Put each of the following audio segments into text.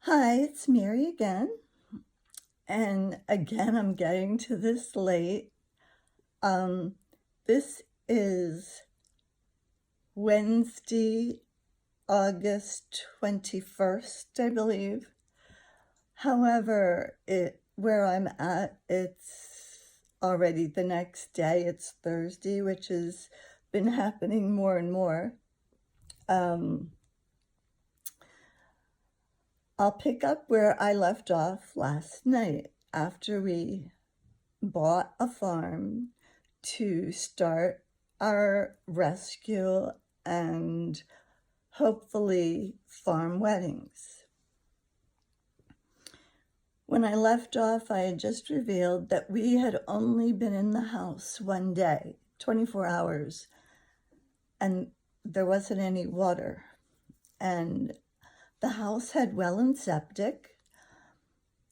Hi, it's Mary again. And again, I'm getting to this late. This is Wednesday, August 21st, I believe. However, where I'm at, it's already the next day. It's Thursday, which has been happening more and more. I'll pick up where I left off last night after we bought a farm to start our rescue and hopefully farm weddings. When I left off, I had just revealed that we had only been in the house one day, 24 hours, and there wasn't any water. And the house had well and septic.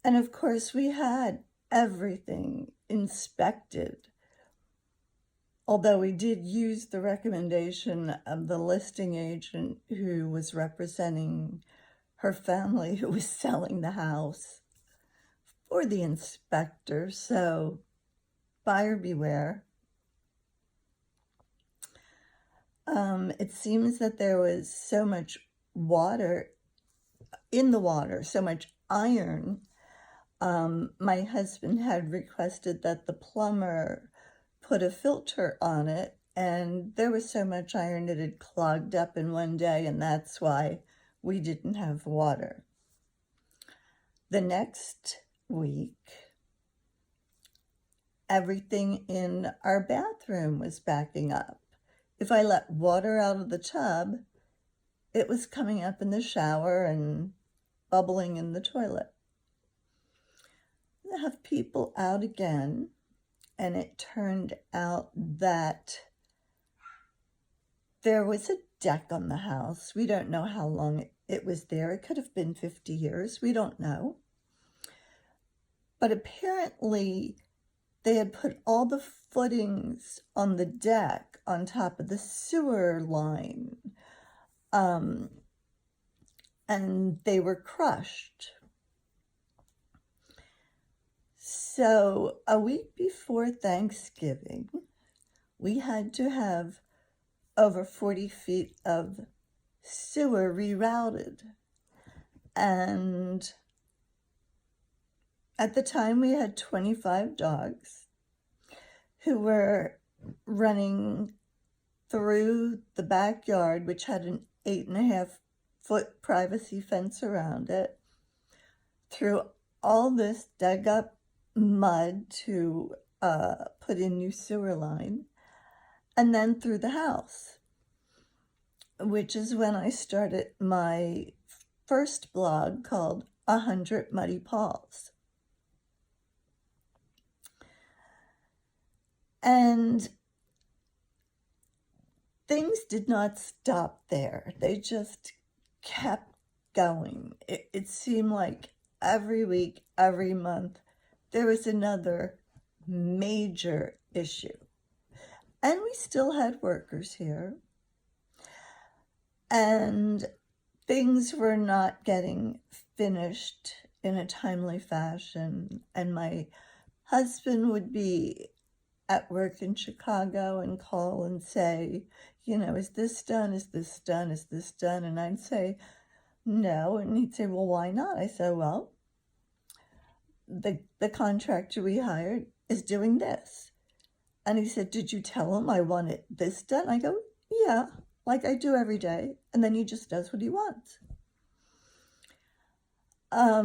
And of course, we had everything inspected. Although we did use the recommendation of the listing agent who was representing her family who was selling the house for the inspector, so buyer beware. It seems that there was so much water in the water, so much iron. My husband had requested that the plumber put a filter on it, and there was so much iron it had clogged up in one day, and that's why we didn't have water. The next week, everything in our bathroom was backing up. If I let water out of the tub, it was coming up in the shower and bubbling in the toilet. I have people out again, and it turned out that there was a deck on the house. We don't know how long it was there. It could have been 50 years. We don't know. But apparently, they had put all the footings on the deck on top of the sewer line, and they were crushed. So a week before Thanksgiving, we had to have over 40 feet of sewer rerouted. And at the time, we had 25 dogs who were running through the backyard, which had an 8.5-foot privacy fence around it, through all this dug up mud to put in new sewer line, and then through the house, which is when I started my first blog called 100 Muddy Paws. And things did not stop there. They just kept going. It seemed like every week, every month, there was another major issue. And we still had workers here. And things were not getting finished in a timely fashion. And my husband would be at work in Chicago and call and say, is this done? Is this done? Is this done? And I'd say, no. And he'd say, well, why not? I said, well, the contractor we hired is doing this. And he said, did you tell him I wanted this done? I go, yeah, like I do every day. And then he just does what he wants. A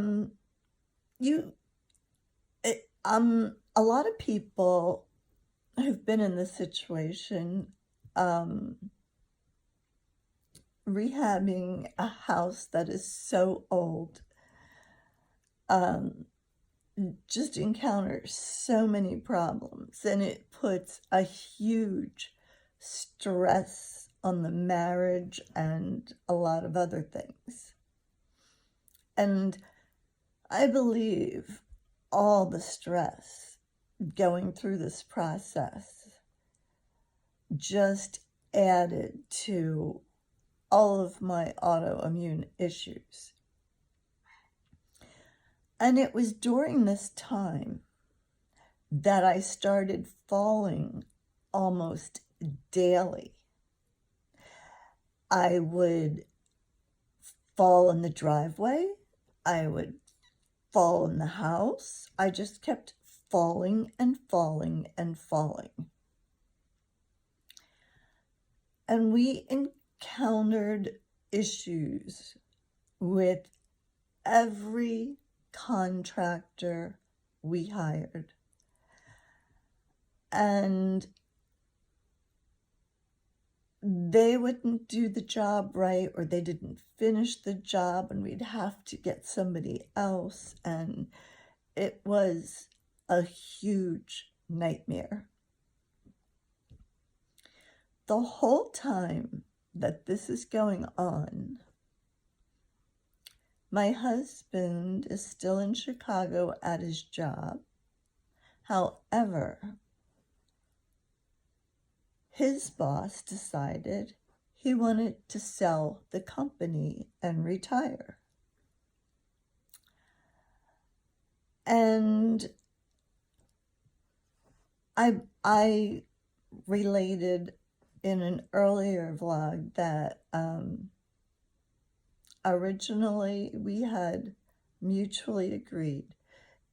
lot of people who've been in this situation, rehabbing a house that is so old, just encounters so many problems, and it puts a huge stress on the marriage and a lot of other things. And I believe all the stress going through this process just added to all of my autoimmune issues. And it was during this time that I started falling almost daily. I would fall in the driveway. I would fall in the house. I just kept falling and falling and falling. And we encountered issues with every contractor we hired. And they wouldn't do the job right, or they didn't finish the job, and we'd have to get somebody else. And it was a huge nightmare. The whole time that this is going on, my husband is still in Chicago at his job. However, his boss decided he wanted to sell the company and retire. And I related in an earlier vlog that originally we had mutually agreed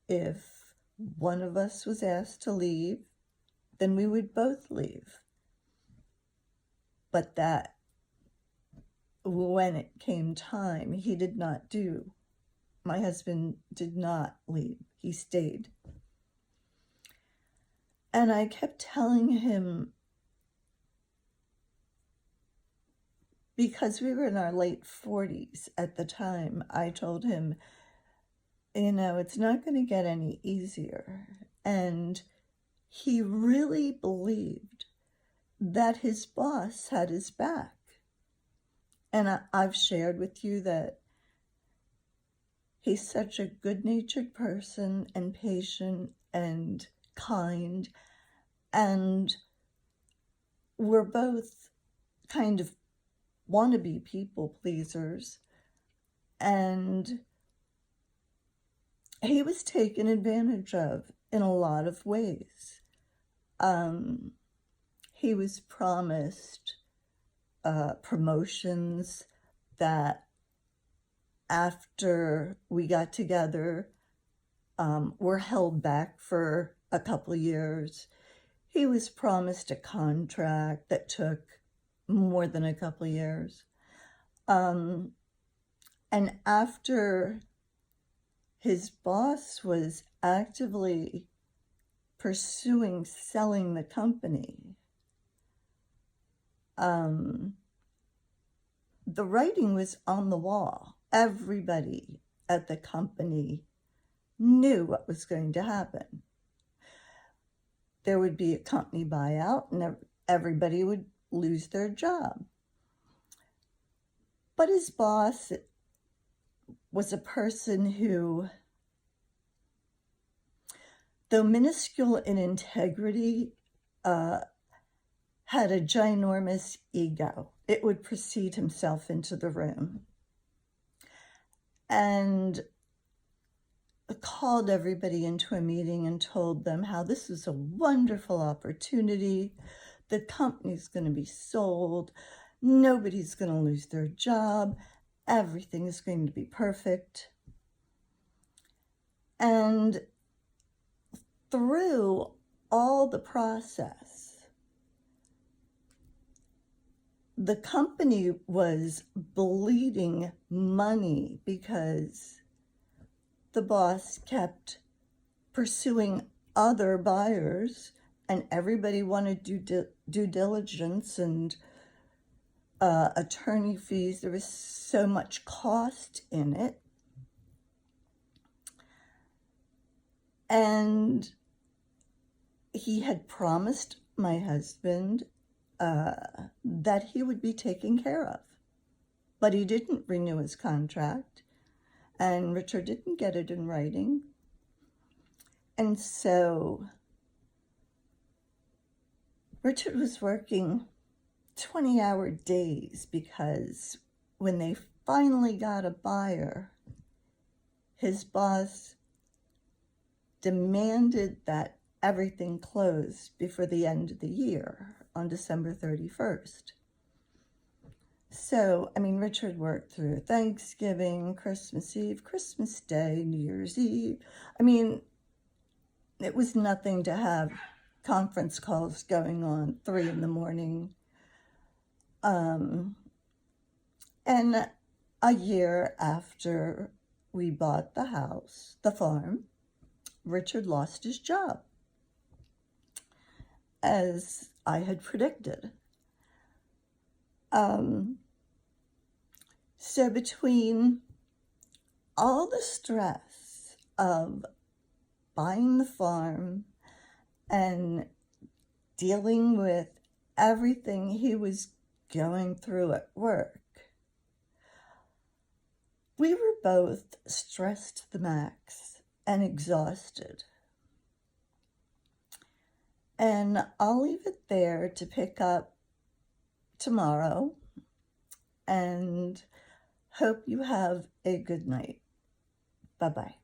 if one of us was asked to leave, then we would both leave. But that when it came time, he did not do. My husband did not leave. He stayed. And I kept telling him, because we were in our late 40s at the time, I told him, it's not going to get any easier. And he really believed that his boss had his back. And I've shared with you that he's such a good-natured person and patient and kind. And we're both kind of wannabe people pleasers. And he was taken advantage of in a lot of ways. He was promised promotions that after we got together were held back for a couple of years. He was promised a contract that took more than a couple of years. And after his boss was actively pursuing selling the company, the writing was on the wall. Everybody at the company knew what was going to happen. There would be a company buyout and everybody would lose their job. But his boss was a person who, though minuscule in integrity, had a ginormous ego. It would precede himself into the room and called everybody into a meeting and told them how this is a wonderful opportunity. The company's going to be sold. Nobody's going to lose their job. Everything is going to be perfect. And through all the process, the company was bleeding money because the boss kept pursuing other buyers and everybody wanted due diligence and attorney fees. There was so much cost in it. And he had promised my husband that he would be taken care of. But he didn't renew his contract, and Richard didn't get it in writing. And so Richard was working 20-hour days because when they finally got a buyer, his boss demanded that everything closed before the end of the year on December 31st. So, I mean, Richard worked through Thanksgiving, Christmas Eve, Christmas Day, New Year's Eve. I mean, it was nothing to have conference calls going on 3 in the morning. And a year after we bought the house, the farm, Richard lost his job, as I had predicted. So between all the stress of buying the farm and dealing with everything he was going through at work, we were both stressed to the max and exhausted. And I'll leave it there to pick up tomorrow, and hope you have a good night. Bye-bye.